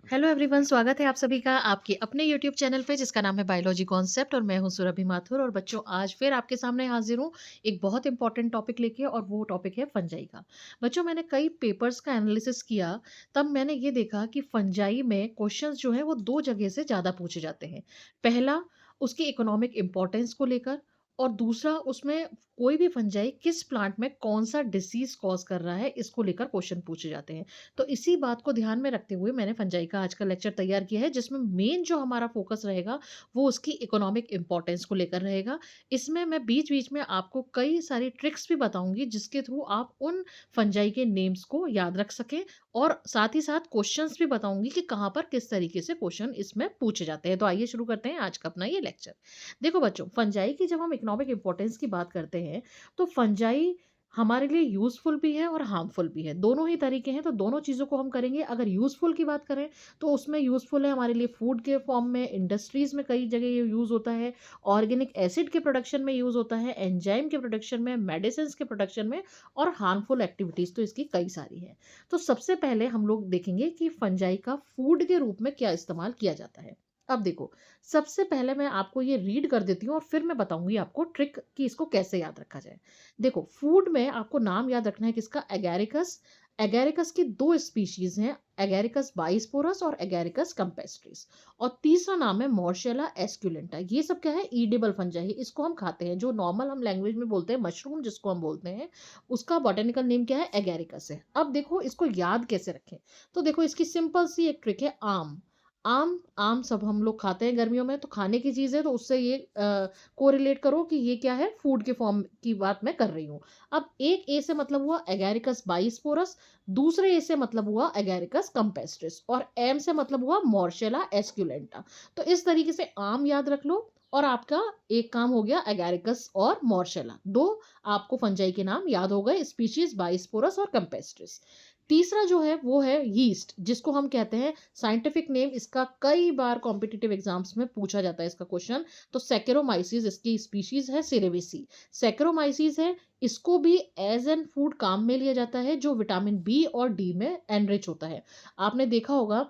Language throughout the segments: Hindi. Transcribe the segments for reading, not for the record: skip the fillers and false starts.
हेलो एवरीवन, स्वागत है आप सभी का आपके अपने यूट्यूब चैनल पे जिसका नाम है बायोलॉजी कॉन्सेप्ट और मैं हूं सुरभि माथुर। और बच्चों, आज फिर आपके सामने हाजिर हूं एक बहुत इंपॉर्टेंट टॉपिक लेके, और वो टॉपिक है फंजाई का। बच्चों, मैंने कई पेपर्स का एनालिसिस किया, तब मैंने ये देखा कि फंजाई में क्वेश्चंस जो है वो दो जगह से ज़्यादा पूछे जाते हैं। पहला, उसकी इकोनॉमिक इम्पोर्टेंस को लेकर, और दूसरा, उसमें कोई भी फंजाई किस प्लांट में कौन सा डिसीज कॉज कर रहा है, इसको लेकर क्वेश्चन पूछे जाते हैं। तो इसी बात को ध्यान में रखते हुए मैंने फंजाई का आज का लेक्चर तैयार किया है, जिसमें मेन जो हमारा फोकस रहेगा वो उसकी इकोनॉमिक इंपॉर्टेंस को लेकर रहेगा। इसमें मैं बीच बीच में आपको कई सारी ट्रिक्स भी बताऊंगी, जिसके थ्रू आप उन फंजाई के नेम्स को याद रख सकें, और साथ ही साथ क्वेश्चंस भी बताऊंगी कि कहाँ पर किस तरीके से क्वेश्चन इसमें पूछे जाते हैं। तो आइए शुरू करते हैं आज का अपना ये लेक्चर। देखो बच्चों, फंजाई की जब हम इकोनॉमिक इंपॉर्टेंस की बात करते हैं, तो फंजाई हमारे लिए यूज़फुल भी है और हार्मफुल भी है, दोनों ही तरीके हैं। तो दोनों चीज़ों को हम करेंगे। अगर यूज़फुल की बात करें तो उसमें यूज़फुल है हमारे लिए फूड के फॉर्म में, इंडस्ट्रीज़ में कई जगह ये यूज़ होता है, ऑर्गेनिक एसिड के प्रोडक्शन में यूज़ होता है, एंजाइम के प्रोडक्शन में, मेडिसिन्स के प्रोडक्शन में, और हार्मफुल एक्टिविटीज़ तो इसकी कई सारी है। तो सबसे पहले हम लोग देखेंगे कि फंजाई का फूड के रूप में क्या इस्तेमाल किया जाता है। अब देखो, सबसे पहले मैं आपको ये रीड कर देती हूँ और फिर मैं बताऊंगी आपको ट्रिक कि इसको कैसे याद रखा जाए। देखो, फूड में आपको नाम याद रखना है किसका, एगैरिकस। एगैरिकस की दो स्पीशीज हैं, एगैरिकस बाइस्पोरस और एगैरिकस कंपेस्ट्रिस। और तीसरा नाम है मॉर्शेला एस्क्यूलेंटा। ये सब क्या है, ईडेबल फंजाई है, इसको हम खाते हैं। जो नॉर्मल हम लैंग्वेज में बोलते हैं मशरूम, जिसको हम बोलते हैं, उसका बॉटेनिकल नेम क्या है, एगैरिकस है। अब देखो, इसको याद कैसे रखें। तो देखो, इसकी सिंपल सी एक ट्रिक है, आम। आम आम सब हम लोग खाते हैं गर्मियों में, तो खाने की चीज़ है, तो उससे ये कोरिलेट करो कि ये क्या है, फूड के फॉर्म की बात मैं कर रही हूँ। अब एक ए से मतलब हुआ एगैरिकस बाइस्पोरस, दूसरे ए से मतलब हुआ एगैरिकस कंपेस्ट्रिस, और एम से मतलब हुआ मॉर्शेला एस्क्यूलेंटा। तो इस तरीके से आम याद रख लो, और आपका एक काम हो गया, एगैरिकस और मॉर्शेला, दो आपको फंजाई के नाम याद हो गए, स्पीशीज बाइस्पोरस और कंपेस्ट्रिस। तीसरा जो है वो है यीस्ट, जिसको हम कहते हैं, साइंटिफिक नेम इसका कई बार कॉम्पिटिटिव एग्जाम्स में पूछा जाता है इसका क्वेश्चन। तो सेकेरोमाइसिस इसकी स्पीशीज है, सिरेविसी सेकेरोमाइसिस है। इसको भी एज एन फूड काम में लिया जाता है, जो विटामिन बी और डी में एनरिच होता है। आपने देखा होगा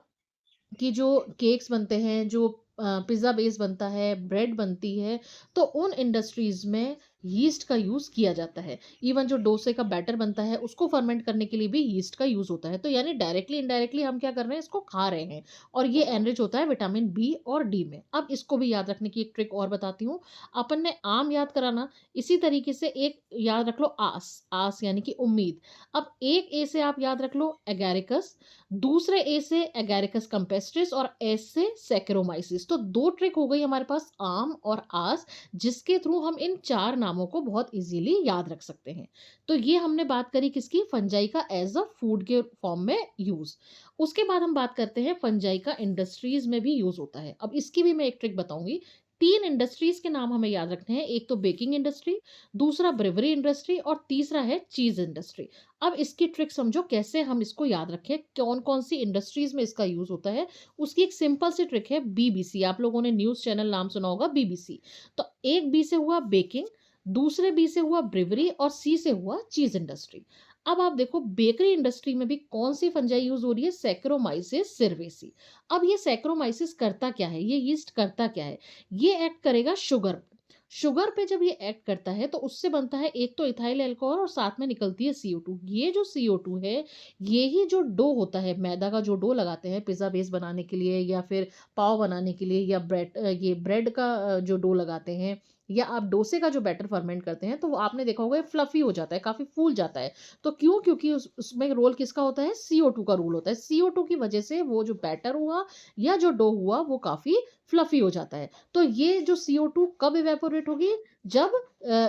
कि जो केक्स बनते हैं, जो पिज़्ज़ा बेस बनता है, ब्रेड बनती है, तो उन इंडस्ट्रीज़ में यीस्ट का यूज़ किया जाता है। इवन जो डोसे का बैटर बनता है, उसको फर्मेंट करने के लिए भी यीस्ट का यूज़ होता है। तो यानी डायरेक्टली इनडायरेक्टली हम क्या कर रहे हैं, इसको खा रहे हैं, और ये एनरिच होता है विटामिन बी और डी में। अब इसको भी याद रखने की एक ट्रिक और बताती हूँ। अपन ने आम याद कराना, इसी तरीके से एक याद रख लो, आस। आस यानी कि उम्मीद। अब एक ए से आप याद रख लो एगैरिकस, दूसरे ए से एगैरिकस कंपेस्ट्रिस, और एस से सैकेरोमाइसिस। तो दो ट्रिक हो गई हमारे पास, आम और आस, जिसके थ्रू हम इन चार नामों को बहुत इजीली याद रख सकते हैं। तो ये हमने बात करी किसकी, फंजाई का एज अ फूड के फॉर्म में यूज। उसके बाद हम बात करते हैं फंजाई का इंडस्ट्रीज में भी यूज होता है। अब इसकी भी मैं एक ट्रिक बताऊंगी। तीन इंडस्ट्रीज के नाम हमें याद रखने हैं, एक तो बेकिंग इंडस्ट्री, दूसरा ब्रेवरी इंडस्ट्री, और तीसरा है चीज इंडस्ट्री। अब इसकी ट्रिक समझो कैसे हम इसको याद रखें, कौन-कौन सी इंडस्ट्रीज़ में इसका यूज़ होता है। उसकी एक सिंपल सी ट्रिक है, बीबीसी। आप लोगों ने न्यूज़ चैनल नाम सुना होगा, बीबीसी। तो एक बी से हुआ बेकिंग, दूसरे बी से हुआ ब्रेवरी, और सी से हुआ चीज़ इंडस्ट्री। अब आप देखो, बेकरी इंडस्ट्री में भी कौन सी फंजाई यूज़ हो रही है, सैक्रोमाइसिस cerevisiae। अब ये सैक्रोमाइसिस करता क्या है, ये यीस्ट करता क्या है? ये एक्ट करेगा शुगर। शुगर पे जब ये एक्ट करता है, तो उससे बनता है एक तो इथाइल अल्कोहल, और साथ में निकलती है CO2। ये जो CO2 है, ये ही जो डो होता है, मैदा का जो डो लगाते हैं पिज़्ज़ा बेस बनाने के लिए, या फिर पाव बनाने के लिए, या ये ब्रेड का जो डो लगाते हैं, या आप डोसे का जो बैटर फर्मेंट करते हैं, तो वो आपने देखा होगा, ये फ्लफी हो जाता है, काफ़ी फूल जाता है। तो क्यों? क्योंकि उसमें रोल किसका होता है, CO2 का रोल होता है। CO2 की वजह से वो जो बैटर हुआ या जो डो हुआ, वो काफ़ी फ्लफी हो जाता है। तो ये जो CO2 कब इवेपोरेट होगी, जब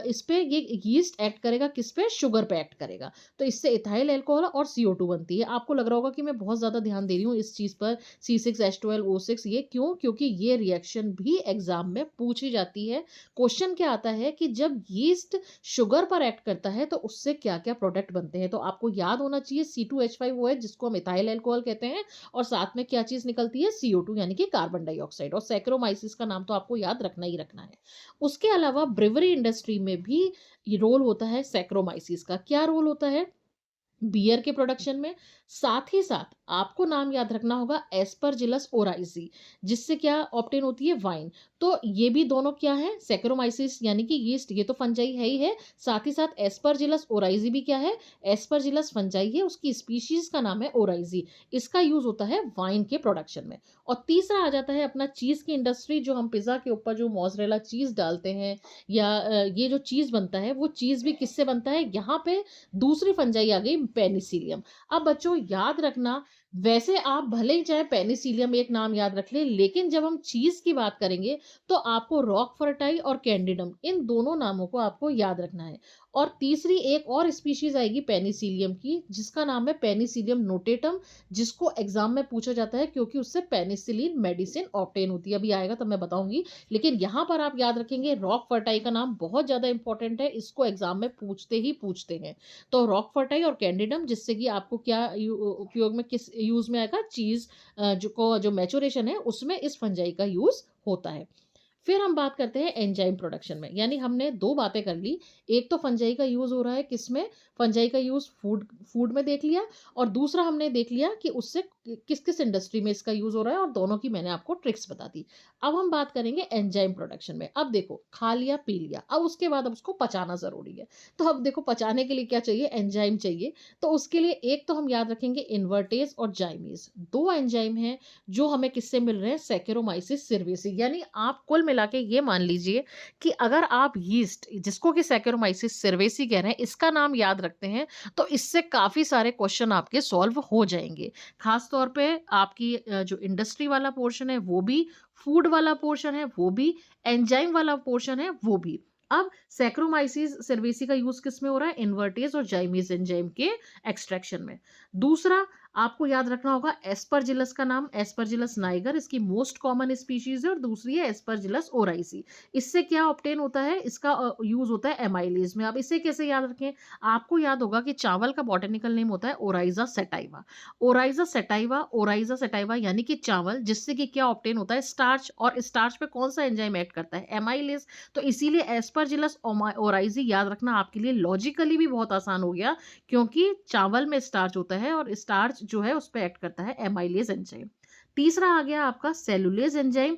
इस पे ये यीस्ट एक्ट करेगा, किस पे, शुगर पे एक्ट करेगा। तो इससे इथाइल अल्कोहल और CO2 बनती है। आपको लग रहा होगा कि मैं बहुत ज़्यादा ध्यान दे रही हूँ इस चीज़ पर, C6H12O6। ये क्यों? क्योंकि ये रिएक्शन भी एग्जाम में पूछी जाती है। क्वेश्चन क्या आता है कि जब यीस्ट शुगर पर एक्ट करता है, तो उससे क्या क्या प्रोडक्ट बनते हैं। तो आपको याद होना चाहिए, C2H5OH, जिसको हम इथाइल अल्कोहल कहते हैं, और साथ में क्या चीज़ निकलती है, CO2 यानी कि कार्बन डाइऑक्साइड। और सैक्रोमाइसिस का नाम तो आपको याद रखना ही रखना है। उसके अलावा ब्रेवरी इंडस्ट्री में भी ये रोल होता है सैक्रोमाइसिस का। क्या रोल होता है? बियर के प्रोडक्शन में। साथ ही साथ आपको नाम याद रखना होगा एस्परजिलस ओराइज़ी, जिससे क्या ऑब्टेन होती है वाइन। तो ये भी दोनों क्या है, सैक्रोमाइसिस यानी कि यीस्ट, ये तो फंजाई है ही है, साथ ही साथ एस्परजिलस ओराइज़ी भी क्या है, एस्परजिलस फंजाई है, उसकी स्पीशीज़ का नाम है ओराइज़ी। इसका यूज़ होता है वाइन के प्रोडक्शन में। और तीसरा आ जाता है अपना चीज़ की इंडस्ट्री, जो हम पिज़्ज़ा के ऊपर जो मोज़रेला चीज़ डालते हैं या ये जो चीज़ बनता है, वो चीज़ भी किससे बनता है, यहाँ पे दूसरी फंजाई आ गई पेनिसिलियम। अब बच्चों याद रखना, वैसे आप भले ही चाहे पेनिसिलियम एक नाम याद रख लें, लेकिन जब हम चीज़ की बात करेंगे तो आपको रॉक फर्टाई और कैंडिडम, इन दोनों नामों को आपको याद रखना है। और तीसरी एक और स्पीशीज़ आएगी पेनिसिलियम की, जिसका नाम है पेनिसिलियम नोटेटम, जिसको एग्ज़ाम में पूछा जाता है क्योंकि उससे पेनिसिलिन मेडिसिन ऑब्टेन होती है। अभी आएगा तब मैं बताऊँगी। लेकिन यहाँ पर आप याद रखेंगे रॉक फर्टाई का नाम बहुत ज़्यादा इम्पोर्टेंट है, इसको एग्ज़ाम में पूछते ही पूछते हैं। तो रॉक फर्टाई और कैंडिडम, जिससे कि आपको क्या उपयोग में किस यूज़ में आएगा, चीज़ जो मैच्योरेशन है उसमें इस फंजाई का यूज़ होता है। फिर हम बात करते हैं एंजाइम प्रोडक्शन में, यानी हमने 2 बातें कर ली। एक तो फंजाई का यूज़ हो रहा है किसमें, फंजाई का यूज़ फूड फूड में देख लिया, और दूसरा हमने देख लिया कि उससे किस-किस इंडस्ट्री में इसका यूज़ हो रहा है, और दोनों की मैंने आपको ट्रिक्स बता दी। अब हम बात करेंगे एंजाइम प्रोडक्शन में। अब देखो, खा लिया, पी लिया, अब उसके बाद अब उसको पचाना ज़रूरी है। तो अब देखो, पचाने के लिए क्या चाहिए, एंजाइम चाहिए। तो उसके लिए एक तो हम याद रखेंगे इन्वर्टेज़ और जाइमेज़। 2 एंजाइम हैं जो हमें किससे मिल रहे हैं, सैकेरोमाइसिस cerevisiae। यानी आप कुल मिला के ये मान लीजिए कि अगर आप यीस्ट, जिसको कि सैकेरोमाइसिस cerevisiae कह रहे हैं, इसका नाम याद रखते हैं, तो इससे काफ़ी सारे क्वेश्चन आपके सॉल्व हो जाएँगे। ख़ास तौर पे आपकी जो इंडस्ट्री वाला पोर्शन है वो भी, फूड वाला पोर्शन है वो भी, एंजाइम वाला पोर्शन है वो भी। अब सैक्रोमाइसिस cerevisiae का यूज़ किस में हो रहा है, इन्वर्टेज़ और जाइमेज़ एंजाइम के एक्सट्रैक्शन में। दूसरा आपको याद रखना होगा एस्परजिलस का नाम, एस्परजिलस नाइगर इसकी मोस्ट कॉमन स्पीशीज़ है, और दूसरी है एस्परजिलस ओराइसी। इससे क्या ऑब्टेन होता है, इसका यूज़ होता है एमाइलेज़ में। अब इसे कैसे याद रखें, आपको याद होगा कि चावल का बॉटनिकल नेम होता है ओराइज़ा सैटाइवा। ओराइज़ा सैटाइवा यानी कि चावल, जिससे कि क्या ऑब्टेन होता है, स्टार्च, और स्टार्च पे कौन-सा एंजाइम एक्ट करता है, एमाइलेज़। तो इसीलिए एस्परजिलस ओराइज़ी याद रखना आपके लिए लॉजिकली भी बहुत आसान हो गया, क्योंकि चावल में स्टार्च होता है और स्टार्च जो है उस पे एक्ट करता है एमाइलेज एंजाइम। तीसरा आ गया आपका सेलुलेज एंजाइम।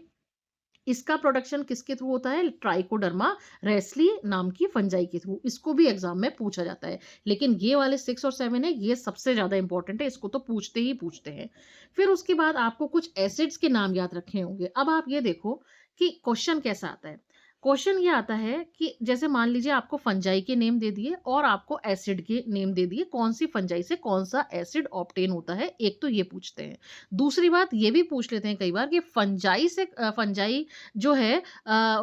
इसका प्रोडक्शन किसके थ्रू होता है, ट्राइकोडर्मा रेस्ली नाम की फंजाई के थ्रू। इसको भी एग्जाम में पूछा जाता है, लेकिन ये वाले 6 और 7 है, ये सबसे ज्यादा इंपॉर्टेंट है, इसको तो पूछते ही पूछते हैं। फिर उसके बाद आपको कुछ एसिड्स के नाम याद रखे होंगे। अब आप ये देखो कि क्वेश्चन कैसा आता है। क्वेश्चन ये आता है कि जैसे मान लीजिए आपको फंजाई के नेम दे दिए और आपको एसिड के नेम दे दिए, कौन सी फंजाई से कौन सा एसिड ऑब्टेन होता है, एक तो ये पूछते हैं। दूसरी बात ये भी पूछ लेते हैं कई बार कि फंजाई से फंजाई जो है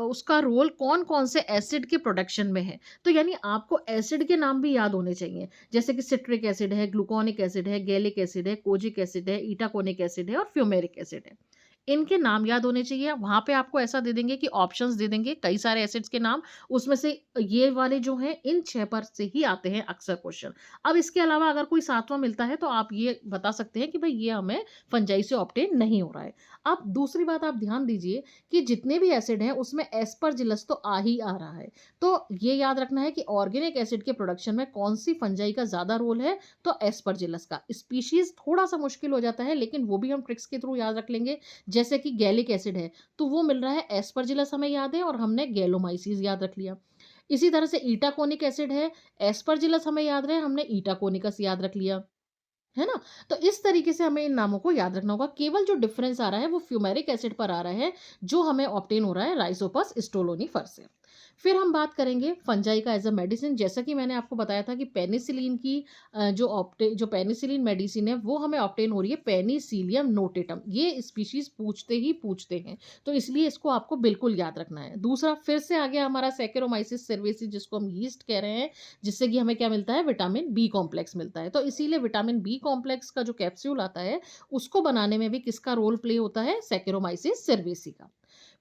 उसका रोल कौन-कौन से एसिड के प्रोडक्शन में है। तो यानी आपको एसिड के नाम भी याद होने चाहिए। जैसे कि सिट्रिक एसिड है, ग्लूकोनिक एसिड है, गैलिक एसिड है, कोजिक एसिड है, इटाकोनिक एसिड है और फ्यूमेरिक एसिड है। इनके नाम याद होने चाहिए। वहाँ पे आपको ऐसा दे देंगे कि ऑप्शंस दे देंगे कई सारे एसिड्स के नाम, उसमें से ये वाले जो हैं इन 6 पर से ही आते हैं अक्सर क्वेश्चन। अब इसके अलावा अगर कोई 7वां मिलता है तो आप ये बता सकते हैं कि भई ये हमें फंजाई से ऑब्टेन नहीं हो रहा है। अब दूसरी बात आप ध्यान दीजिए कि जितने भी एसिड हैं उसमें एस्परजिलस तो आ ही आ रहा है। तो ये याद रखना है कि ऑर्गेनिक एसिड के प्रोडक्शन में कौन-सी फंजाई का ज़्यादा रोल है, तो एस्परजिलस का। स्पीशीज़ थोड़ा-सा मुश्किल हो जाता है, लेकिन वो भी हम ट्रिक्स के थ्रू याद रख लेंगे। जैसे कि गैलिक एसिड है, तो वो मिल रहा है एस्परजिलस हमें याद है और हमने गैलोमाइसिस याद रख लिया। इसी तरह से इटाकोनिक एसिड है, एस्परजिलस हमें याद रहे, हमने इटाकोनिकस याद रख लिया। है ना? तो इस तरीके से हमें इन नामों को याद रखना होगा। केवल जो डिफरेंस आ रहा है वो फ्यूमेरिक एसिड पर आ रहा है, जो हमें ऑब्टेन हो रहा है राइज़ोपस स्टोलोनिफर से। फिर हम बात करेंगे फंजाई का एज़ अ मेडिसिन। जैसा कि मैंने आपको बताया था कि पेनिसिलिन की जो पेनिसिलिन मेडिसिन है वो हमें ऑब्टेन हो रही है पेनिसिलियम नोटेटम। ये स्पीशीज़ पूछते ही पूछते हैं, तो इसलिए इसको आपको बिल्कुल याद रखना है। दूसरा फिर से आ गया हमारा सैकेरोमाइसिस cerevisiae, जिसको हम यीस्ट कह रहे हैं, जिससे कि हमें क्या मिलता है, विटामिन बी कॉम्प्लेक्स मिलता है। तो इसीलिए विटामिन बी कॉम्प्लेक्स का जो कैप्सूल आता है, उसको बनाने में भी किसका रोल प्ले होता है, सैकेरोमाइसिस cerevisiae का।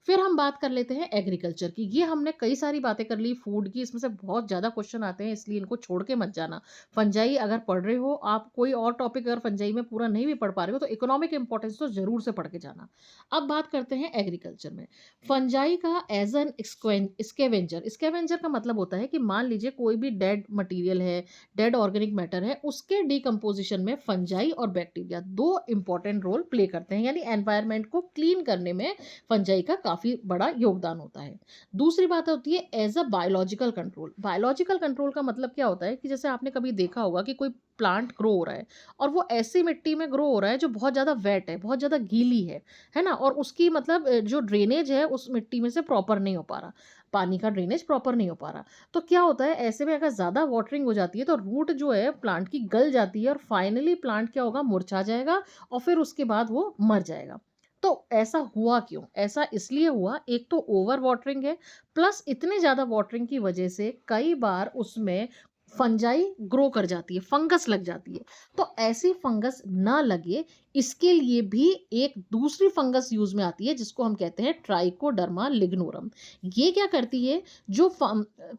फिर हम बात कर लेते हैं एग्रीकल्चर की। ये हमने कई सारी बातें कर ली फूड की, इसमें से बहुत ज़्यादा क्वेश्चन आते हैं इसलिए इनको छोड़ के मत जाना। फंजाई अगर पढ़ रहे हो आप, कोई और टॉपिक अगर फंजाई में पूरा नहीं भी पढ़ पा रहे हो तो इकोनॉमिक इंपॉर्टेंस तो ज़रूर से पढ़ के जाना। अब बात करते हैं एग्रीकल्चर में। फंजाई का एज़ एन स्कैवेंजर, स्कैवेंजर का मतलब होता है कि मान लीजिए कोई भी डेड मटीरियल है, डेड ऑर्गेनिक मैटर है, उसके डिकम्पोज़िशन में फंजाई और बैक्टीरिया 2 इंपॉर्टेंट रोल प्ले करते हैं, यानी एनवायरनमेंट को क्लीन करने में फंजाई का काफ़ी बड़ा योगदान होता है। दूसरी बात होती है as a biological control. Biological control का मतलब क्या होता है कि जैसे आपने कभी देखा होगा कि कोई प्लांट ग्रो हो रहा है और वो ऐसी मिट्टी में ग्रो हो रहा है जो बहुत ज़्यादा वेट है, बहुत ज़्यादा गीली है ना? और उसकी मतलब जो ड्रेनेज है उस मिट्टी में से प्रॉपर नहीं हो पा रहा, पानी का ड्रेनेज प्रॉपर नहीं हो पा रहा। तो क्या होता है ऐसे में अगर ज़्यादा वाटरिंग हो जाती है तो रूट जो है प्लांट की गल जाती है और फाइनली प्लांट क्या होगा, मुरझा जाएगा और फिर उसके बाद वो मर जाएगा। तो ऐसा हुआ क्यों? ऐसा इसलिए हुआ, एक तो ओवर वाटरिंग है, प्लस इतने ज़्यादा वाटरिंग की वजह से कई बार उसमें फंजाई ग्रो कर जाती है, फंगस लग जाती है। तो ऐसी फंगस ना लगे इसके लिए भी एक दूसरी फंगस यूज़ में आती है जिसको हम कहते हैं ट्राइकोडर्मा लिग्नोरम। ये क्या करती है, जो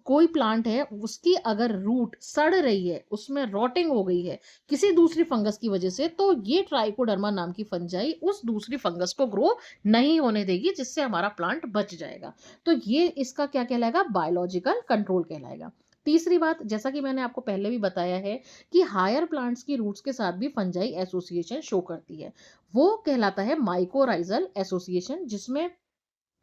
कोई प्लांट है उसकी अगर रूट सड़ रही है, उसमें रॉटिंग हो गई है किसी दूसरी फंगस की वजह से, तो ये ट्राइकोडर्मा नाम की फंजाई उस दूसरी फंगस को ग्रो नहीं होने देगी जिससे हमारा प्लांट बच जाएगा। तो ये इसका क्या कहलाएगा, बायोलॉजिकल कंट्रोल कहलाएगा। तीसरी बात, जैसा कि मैंने आपको पहले भी बताया है कि हायर प्लांट्स की रूट्स के साथ भी फंजाई एसोसिएशन शो करती है। वो कहलाता है माइकोराइजल एसोसिएशन, जिसमें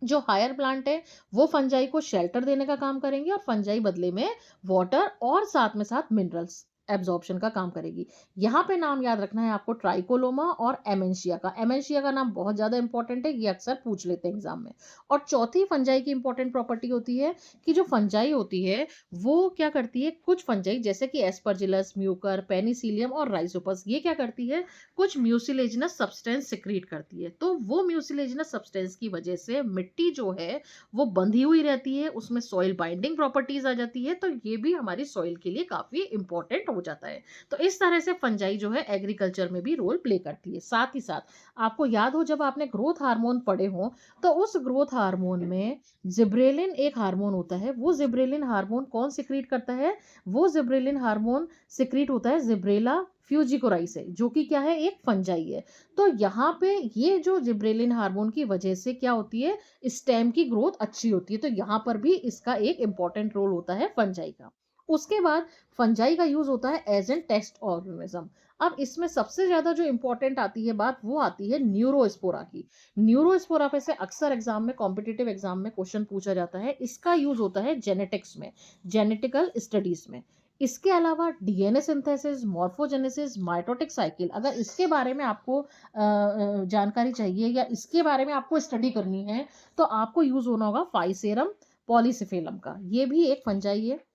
जो हायर प्लांट है वो फंजाई को शेल्टर देने का काम करेंगे और फंजाई बदले में वाटर और साथ में साथ मिनरल्स एब्जॉर्प्शन का काम करेगी। यहाँ पे नाम याद रखना है आपको, ट्राइकोलोमा और एमेंशिया का। एमेंशिया का नाम बहुत ज़्यादा इंपॉर्टेंट है, ये अक्सर पूछ लेते हैं एग्जाम में। और चौथी फंजाई की इंपॉर्टेंट प्रॉपर्टी होती है कि जो फंजाई होती है वो क्या करती है, कुछ फंजाई जैसे कि एस्परजिलस, म्यूकर, पेनिसिलियम और राइजोपस, ये क्या करती है, कुछ म्यूसिलेजिनस सब्सटेंस सिक्रीट करती है। तो वो म्यूसिलेजिनस सब्सटेंस की वजह से मिट्टी जो है वो बंधी हुई रहती है, उसमें सॉइल बाइंडिंग प्रॉपर्टीज आ जाती है, तो ये भी हमारी सॉइल के लिए काफी इंपॉर्टेंट हो जाता है। तो इस तरह से फंजाई जो है एग्रीकल्चर में भी रोल प्ले करती है। साथ ही साथ आपको याद हो, जब आपने ग्रोथ हार्मोन पढ़े हो तो उस ग्रोथ हार्मोन में जिब्रेलिन एक हार्मोन होता है। वो जिब्रेलिन हार्मोन कौन सिक्रीट करता है, वो जिब्रेलिन हार्मोन सिक्रीट होता है जिब्रेला फ्यूजिकोराई से, जो कि क्या है, एक फंजाई है। तो यहाँ पे ये जो जिब्रेलिन हार्मोन की वजह से क्या होती है, स्टेम की ग्रोथ अच्छी होती है। तो यहाँ पर भी इसका एक इंपॉर्टेंट रोल होता है फंजाई का। उसके बाद फंजाई का यूज होता है एज एन टेस्ट ऑर्गेनिज्म। अब इसमें सबसे ज्यादा जो इंपॉर्टेंट आती है बात, वो आती है न्यूरोस्पोरा की। न्यूरोस्पोरा पे से अक्सर एग्जाम में, कॉम्पिटिटिव एग्जाम में क्वेश्चन पूछा जाता है। इसका यूज होता है जेनेटिक्स में, जेनेटिकल स्टडीज में। इसके अलावा DNA synthesis, morphogenesis, mitotic cycle, अगर इसके बारे में आपको जानकारी चाहिए या इसके बारे में आपको स्टडी करनी है तो आपको यूज होना होगा फाइसेरम पॉलीसिफेलम का। ये भी एक फंजाई है।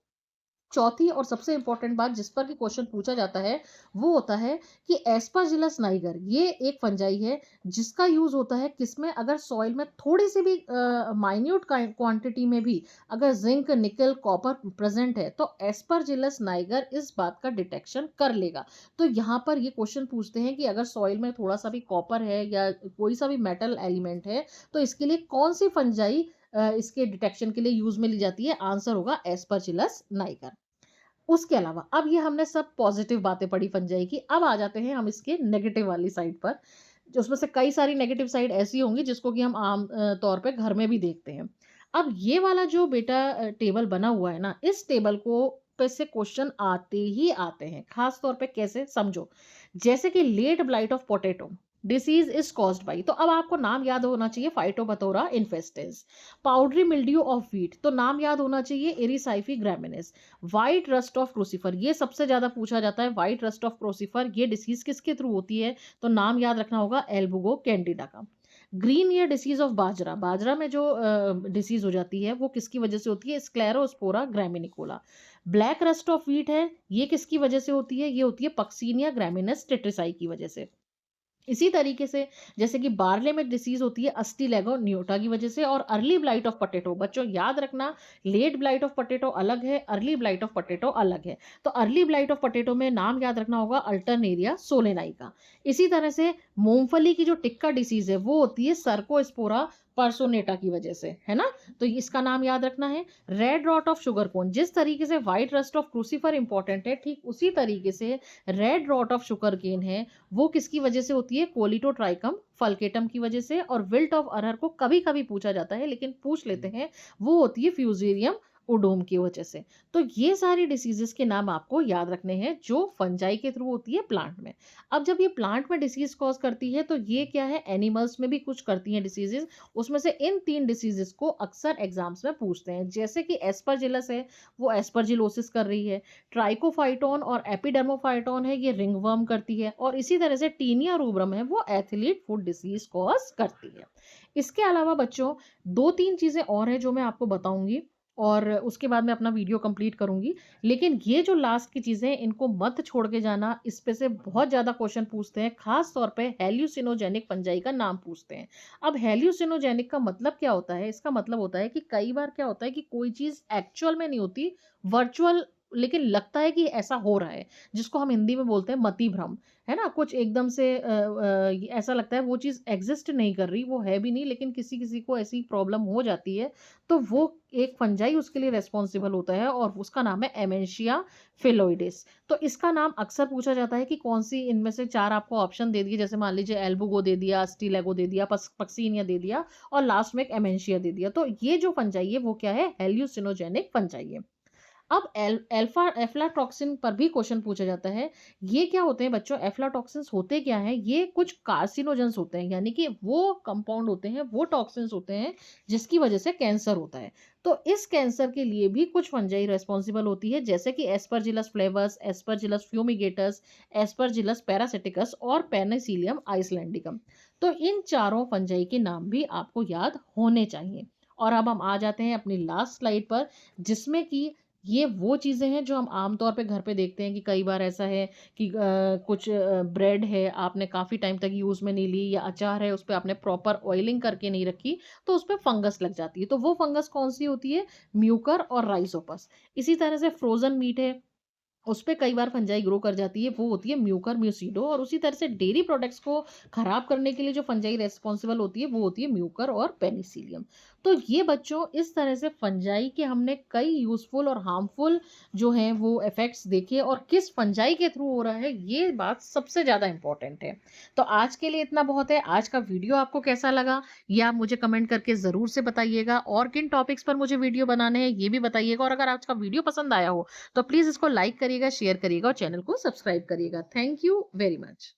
चौथी और सबसे इंपॉर्टेंट बात जिस पर कि क्वेश्चन पूछा जाता है वो होता है कि एस्परजिलस नाइगर, ये एक फंजाई है जिसका यूज होता है किसमें, अगर सॉइल में थोड़ी सी भी माइन्यूट क्वांटिटी में भी अगर जिंक, निकल, कॉपर प्रेजेंट है तो एस्परजिलस नाइगर इस बात का डिटेक्शन कर लेगा। तो यहाँ पर ये क्वेश्चन पूछते हैं कि अगर सॉइल में थोड़ा सा भी कॉपर है या कोई सा भी मेटल एलिमेंट है तो इसके लिए कौन सी फंजाई इसके डिटेक्शन के लिए यूज में ली जाती है, आंसर होगा एस्परजिलस नाइगर। उसके अलावा अब ये हमने सब पॉजिटिव बातें पढ़ी फंजाई की, अब आ जाते हैं हम इसके नेगेटिव वाली साइड पर। जो उसमें से कई सारी नेगेटिव साइड ऐसी होंगी जिसको कि हम आम तौर पे घर में भी देखते हैं। अब ये वाला जो बेटा टेबल बना हुआ है ना, इस टेबल को पे से क्वेश्चन आते ही आते हैं। खास तौर पे कैसे, समझो। जैसे कि late blight of potato disease is caused by, तो अब आपको नाम याद होना चाहिए Phytophthora infestans. Powdery mildew of wheat, तो नाम याद होना चाहिए Erysiphe graminis. White rust of crucifer, ये सबसे ज्यादा पूछा जाता है। व्हाइट रस्ट ऑफ क्रूसीफर ये डिसीज किसके थ्रू होती है, तो नाम याद रखना होगा एल्बुगो कैंडिडा का। Green ear disease of bajra, बाजरा में जो डिसीज हो जाती है वो किसकी वजह से होती है, स्क्लेरोस्पोरा ग्रामिनिकोला। ब्लैक रस्ट ऑफ व्हीट है, ये किसकी वजह से होती है, ये होती है पक्सीनिया ग्रामिनस टेट्रिसाई की वजह से। इसी तरीके से जैसे कि बार्ले में डिसीज होती है अस्टीलेगो न्यूटा की वजह से। और अर्ली ब्लाइट ऑफ पोटैटो, बच्चों याद रखना, लेट ब्लाइट ऑफ पोटैटो अलग है, अर्ली ब्लाइट ऑफ पोटैटो अलग है। तो अर्ली ब्लाइट ऑफ पोटैटो में नाम याद रखना होगा अल्टरनेरिया सोलेनाई का। इसी तरह से मूंगफली की जो टिक्का डिसीज है वो होती है सर्कोस्पोरा पर्सोनेटा की वजह से, है ना? तो इसका नाम याद रखना है। Red rot of sugar cane, जिस तरीके से white rust of crucifer important है, ठीक उसी तरीके से red rot of sugar cane है, वो किसकी वजह से होती है? कोलिटोट्राइकम फल्केटम की वजह से। और विल्ट ऑफ अरहर को कभी-कभी पूछा जाता है, लेकिन पूछ लेते हैं, वो होती है फ्यूजेरियम ओडोम की वजह से। तो ये सारी डिसीजेस के नाम आपको याद रखने हैं जो फंजाई के थ्रू होती है प्लांट में। अब जब ये प्लांट में डिसीज कॉज करती है, तो ये क्या है, एनिमल्स में भी कुछ करती हैं डिसीजेस। उसमें से इन 3 डिसीजेस को अक्सर एग्जाम्स में पूछते हैं, जैसे कि एस्परजिलस है, वो एस्परजिलोसिस कर रही है। ट्राइकोफाइटोन और एपिडर्मोफाइटोन है, ये रिंगवर्म करती है। और इसी तरह से टीनिया रूब्रम है, वो एथलीट फुट डिसीज कॉज करती है। इसके अलावा बच्चों 2-3 चीजें और हैं जो मैं आपको बताऊंगी, और उसके बाद मैं अपना वीडियो कंप्लीट करूंगी। लेकिन ये जो लास्ट की चीजें हैं, इनको मत छोड़ के जाना, इस पे से बहुत ज्यादा क्वेश्चन पूछते हैं, खास तौर पे हेल्यूसिनोजेनिक फंजाई का नाम पूछते हैं। अब हेल्यूसिनोजेनिक का मतलब क्या होता है? इसका मतलब होता है कि कई बार क्या होता है कि कोई चीज एक्चुअल में नहीं होती, वर्चुअल, लेकिन लगता है कि ऐसा हो रहा है, जिसको हम हिंदी में बोलते हैं मति भ्रम, है ना? कुछ एकदम से ऐसा लगता है वो चीज एग्जिस्ट नहीं कर रही, वो है भी नहीं, लेकिन किसी किसी को ऐसी प्रॉब्लम हो जाती है, तो वो एक फंजाई उसके लिए रेस्पॉन्सिबल होता है, और उसका नाम है एमेंशिया फिलोइडिस। तो इसका नाम अक्सर पूछा जाता है कि कौन सी इनमें से 4 आपको ऑप्शन दे दिए, जैसे मान लीजिए एल्बुगो दे दिया, स्टीलेगो दे दिया, पक्सीनिया दे दिया, और लास्ट में एक एमेंशिया दे दिया। तो ये जो फंजाई है वो क्या है? हेल्यूसिनोजेनिक फंजाई है। अब एल्फा एफ्लाटॉक्सिन पर भी क्वेश्चन पूछा जाता है। ये क्या होते हैं बच्चों? एफ्लाटॉक्सिन्स होते क्या हैं? ये कुछ कार्सिनोजेंस होते हैं, यानी कि वो कंपाउंड होते हैं, वो टॉक्सिन्स होते हैं जिसकी वजह से कैंसर होता है। तो इस कैंसर के लिए भी कुछ फंजाई रेस्पॉन्सिबल होती है, जैसे कि Aspergillus flavus, Aspergillus fumigatus, Aspergillus parasiticus और पेनिसिलियम आइसलैंडिकम। तो इन चारों फंजाई के नाम भी आपको याद होने चाहिए। और अब हम आ जाते हैं अपनी लास्ट स्लाइड पर, जिसमें कि ये वो चीज़ें हैं जो हम आम तौर पे घर पे देखते हैं कि कई बार ऐसा है कि कुछ ब्रेड है, आपने काफ़ी टाइम तक यूज़ में नहीं ली, या अचार है उस पे आपने प्रॉपर ऑयलिंग करके नहीं रखी, तो उस पे फंगस लग जाती है। तो वो फंगस कौन सी होती है? म्यूकर और राइजोपस। इसी तरह से फ्रोजन मीट है, उस पे कई बार फंजाई ग्रो कर जाती है, वो होती है म्यूकर म्यूसिडो। और उसी तरह से डेयरी प्रोडक्ट्स को खराब करने के लिए जो फंजाई रेस्पॉन्सिबल होती है, वो होती है म्यूकर और पेनिसिलियम। तो ये बच्चों इस तरह से फंजाई के हमने कई यूजफुल और हार्मफुल जो हैं वो इफेक्ट्स देखे, और किस फंजाई के थ्रू हो रहा है, ये बात सबसे ज्यादा इंपॉर्टेंट है। तो आज के लिए इतना बहुत है। आज का वीडियो आपको कैसा लगा, ये आप मुझे कमेंट करके जरूर से बताइएगा, और किन टॉपिक्स पर मुझे वीडियो बनाने हैं ये भी बताइएगा। और अगर आज का वीडियो पसंद आया हो, तो प्लीज इसको लाइक करिएगा, शेयर करिएगा और चैनल को सब्सक्राइब करिएगा। Thank you very much.